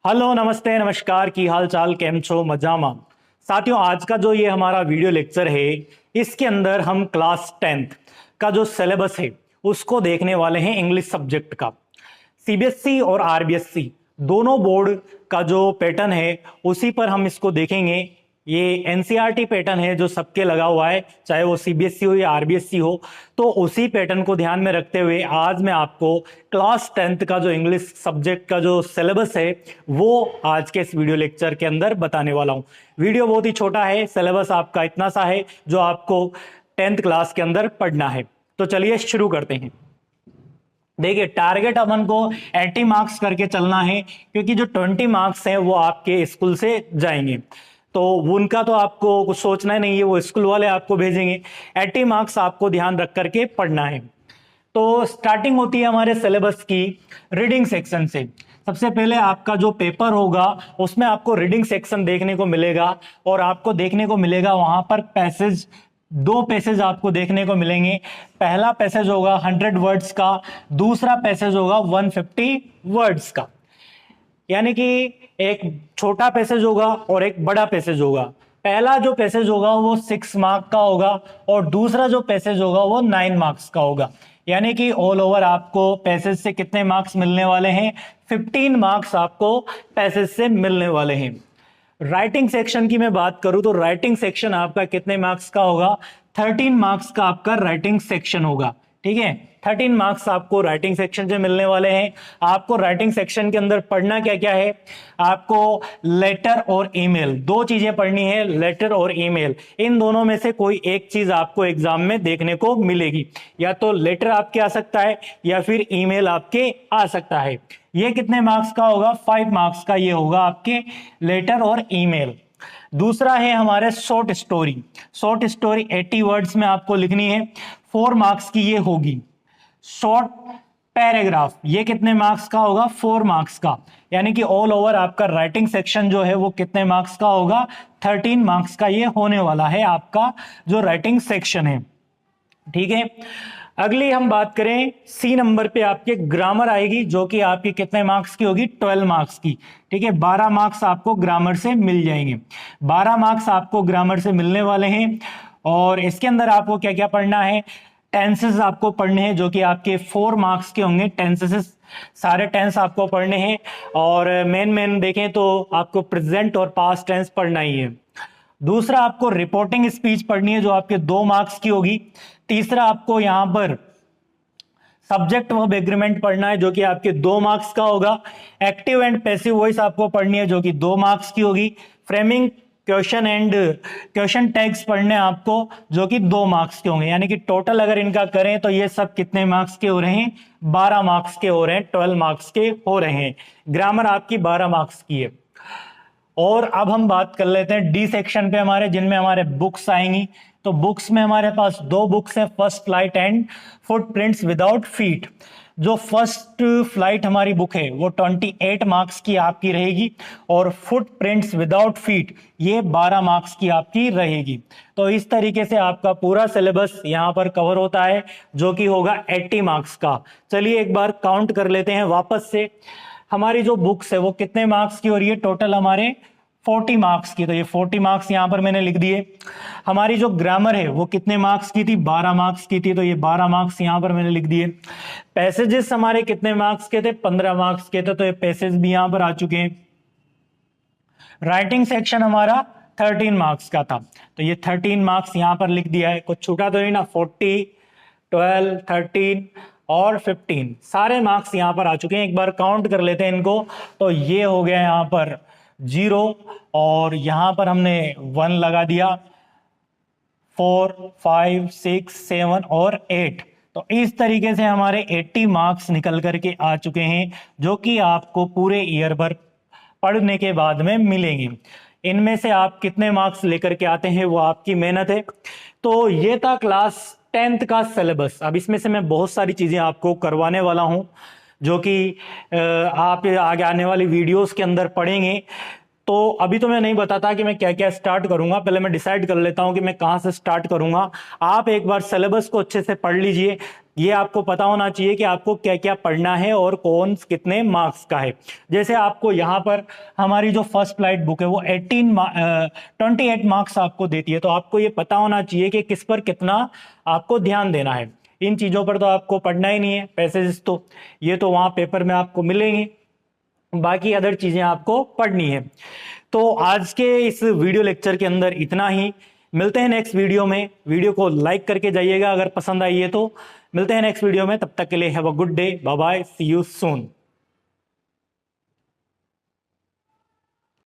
Hello, नमस्ते, नमस्कार। की हाल चाल, केम छो, मजामा। साथियों, आज का जो ये हमारा वीडियो लेक्चर है, इसके अंदर हम क्लास 10th का जो सिलेबस है उसको देखने वाले हैं, इंग्लिश सब्जेक्ट का। सीबीएसई और आरबीएसई दोनों बोर्ड का जो पैटर्न है उसी पर हम इसको देखेंगे। ये एनसीईआरटी पैटर्न है जो सबके लगा हुआ है, चाहे वो सीबीएसई हो या आरबीएसई हो। तो उसी पैटर्न को ध्यान में रखते हुए आज मैं आपको क्लास 10th का जो इंग्लिश सब्जेक्ट का जो सिलेबस है वो आज के इस वीडियो लेक्चर के अंदर बताने वाला हूं। वीडियो बहुत ही छोटा है, सिलेबस आपका इतना सा है जो आपको 10th क्लास के अंदर पढ़ना है। तो चलिए शुरू करते हैं। देखिए, टारगेट अपन को 80 मार्क्स करके चलना है, क्योंकि जो 20 मार्क्स हैं वो आपके स्कूल से जाएंगे, तो उनका तो आपको कुछ सोचना ही नहीं है, वो स्कूल वाले आपको भेजेंगे। 80 मार्क्स आपको ध्यान रख करके पढ़ना है। तो स्टार्टिंग होती है हमारे सिलेबस की रीडिंग सेक्शन से। सबसे पहले आपका जो पेपर होगा उसमें आपको रीडिंग सेक्शन देखने को मिलेगा, और आपको देखने को मिलेगा वहां पर पैसेज, दो पैसेज आपको देखने को मिलेंगे। पहला पैसेज होगा 100 वर्ड्स का, दूसरा पैसेज होगा 150 वर्ड्स का। यानी कि एक छोटा पैसेज होगा और एक बड़ा पैसेज होगा। पहला जो पैसेज होगा वो 6 मार्क का होगा, और दूसरा जो पैसेज होगा वो 9 मार्क्स का होगा। यानी कि ऑल ओवर आपको पैसेज से कितने मार्क्स मिलने वाले हैं? 15 मार्क्स आपको पैसेज से मिलने वाले हैं। राइटिंग सेक्शन की मैं बात करूं तो राइटिंग सेक्शन आपका कितने मार्क्स का होगा? 13 मार्क्स का आपका राइटिंग सेक्शन होगा। ठीक है, 13 मार्क्स आपको राइटिंग सेक्शन से मिलने वाले हैं। आपको राइटिंग सेक्शन के अंदर पढ़ना क्या क्या है? आपको लेटर और ईमेल, दो चीजें पढ़नी है, लेटर और ईमेल। इन दोनों में से कोई एक चीज आपको एग्जाम में देखने को मिलेगी। या तो लेटर आपके आ सकता है या फिर ईमेल आपके आ सकता है। ये कितने मार्क्स का होगा? 5 मार्क्स का ये होगा आपके लेटर और ईमेल। दूसरा है हमारे short story. Short story 80 words में आपको लिखनी है, 4 मार्क्स की ये होगी। शॉर्ट पैराग्राफ, ये कितने मार्क्स का होगा? 4 मार्क्स का। यानी कि ऑल ओवर आपका राइटिंग सेक्शन जो है वो कितने मार्क्स का होगा? 13 मार्क्स का ये होने वाला है आपका जो राइटिंग सेक्शन है। ठीक है, अगली हम बात करें, सी नंबर पे आपके ग्रामर आएगी, जो कि आपकी कितने मार्क्स की होगी? 12 मार्क्स की। ठीक है, 12 मार्क्स आपको ग्रामर से मिल जाएंगे। 12 मार्क्स आपको ग्रामर से मिलने वाले हैं। और इसके अंदर आपको क्या क्या पढ़ना है? टेंसेस आपको पढ़ने हैं, जो कि आपके 4 मार्क्स के होंगे। टेंसेस, सारे टेंस आपको पढ़ने हैं। और मेन देखें तो आपको प्रेजेंट और पास्ट टेंस पढ़ना ही है। दूसरा, आपको रिपोर्टिंग स्पीच पढ़नी है, जो आपके 2 मार्क्स की होगी। तीसरा, आपको यहां पर सब्जेक्ट वर्ब एग्रीमेंट पढ़ना है, जो कि आपके 2 मार्क्स का होगा। एक्टिव एंड पैसिव वॉइस आपको पढ़नी है, जो कि 2 मार्क्स की होगी। Framing, question and question tags पढ़ने आपको, जो कि 2 मार्क्स के होंगे। यानी कि टोटल अगर इनका करें तो ये सब कितने मार्क्स के हो रहे हैं? 12 मार्क्स के हो रहे हैं, 12 मार्क्स के हो रहे हैं। ग्रामर आपकी 12 मार्क्स की है। और अब हम बात कर लेते हैं डी सेक्शन पे हमारे, जिनमें हमारे बुक्स आएंगी। तो बुक्स में हमारे पास 2 बुक्स हैं, first flight and footprints without feet. जो फर्स्ट फ्लाइट हमारी बुक है वो 28 मार्क्स की आपकी रहेगी, और फुटप्रिंट्स विदाउट फीट ये 12 मार्क्स की आपकी रहेगी। तो इस तरीके से आपका पूरा सिलेबस यहां पर कवर होता है, जो कि होगा 80 मार्क्स का। चलिए एक बार काउंट कर लेते हैं वापस से। हमारी जो बुक्स है वो कितने मार्क्स की हो रही है? टोटल हमारे 40 मार्क्स की। तो ये 40 मार्क्स यहां पर मैंने लिख दिए। हमारी जो ग्रामर है वो कितने मार्क्स की थी? 12 मार्क्स की थी, तो ये 12 मार्क्स यहां पर मैंने लिख दिए। पैसेजेस हमारे कितने मार्क्स के थे? 15 मार्क्स के थे, तो ये पैसेज भी यहां पर आ चुके हैं। राइटिंग सेक्शन हमारा 13 मार्क्स का था, तो ये 13 मार्क्स यहां पर लिख दिया है। कुछ छूटा तो नहीं ना? 40, 12, 13 और 15 सारे मार्क्स यहां पर आ चुके हैं। एक बार काउंट कर लेते हैं इनको। तो ये हो गया यहां पर 0, और यहां पर हमने 1 लगा दिया, 4, 5, 6, 7 और 8। तो इस तरीके से हमारे 80 मार्क्स निकल करके आ चुके हैं, जो कि आपको पूरे ईयर भर पढ़ने के बाद में मिलेंगे। इनमें से आप कितने मार्क्स लेकर के आते हैं वो आपकी मेहनत है। तो ये था क्लास 10th का सिलेबस। अब इसमें से मैं बहुत सारी चीजें आपको करवाने वाला हूं, जो कि आप आगे आने वाली वीडियोस के अंदर पढ़ेंगे। तो अभी तो मैं नहीं बताता कि मैं क्या क्या स्टार्ट करूंगा, पहले मैं डिसाइड कर लेता हूं कि मैं कहां से स्टार्ट करूंगा। आप एक बार सिलेबस को अच्छे से पढ़ लीजिए, ये आपको पता होना चाहिए कि आपको क्या क्या पढ़ना है और कौन कितने मार्क्स का है। जैसे आपको यहाँ पर हमारी जो फर्स्ट फ्लाइट बुक है वो 28 मार्क्स आपको देती है, तो आपको ये पता होना चाहिए कि किस पर कितना आपको ध्यान देना है। इन चीज़ों पर तो आपको पढ़ना ही नहीं है, पैसेज तो ये तो वहाँ पेपर में आपको मिलेंगे, बाकी अदर चीज़ें आपको पढ़नी है। तो आज के इस वीडियो लेक्चर के अंदर इतना ही। मिलते हैं नेक्स्ट वीडियो में। वीडियो को लाइक करके जाइएगा अगर पसंद आई है तो। मिलते हैं नेक्स्ट वीडियो में, तब तक के लिए have a good day, bye bye, see you soon.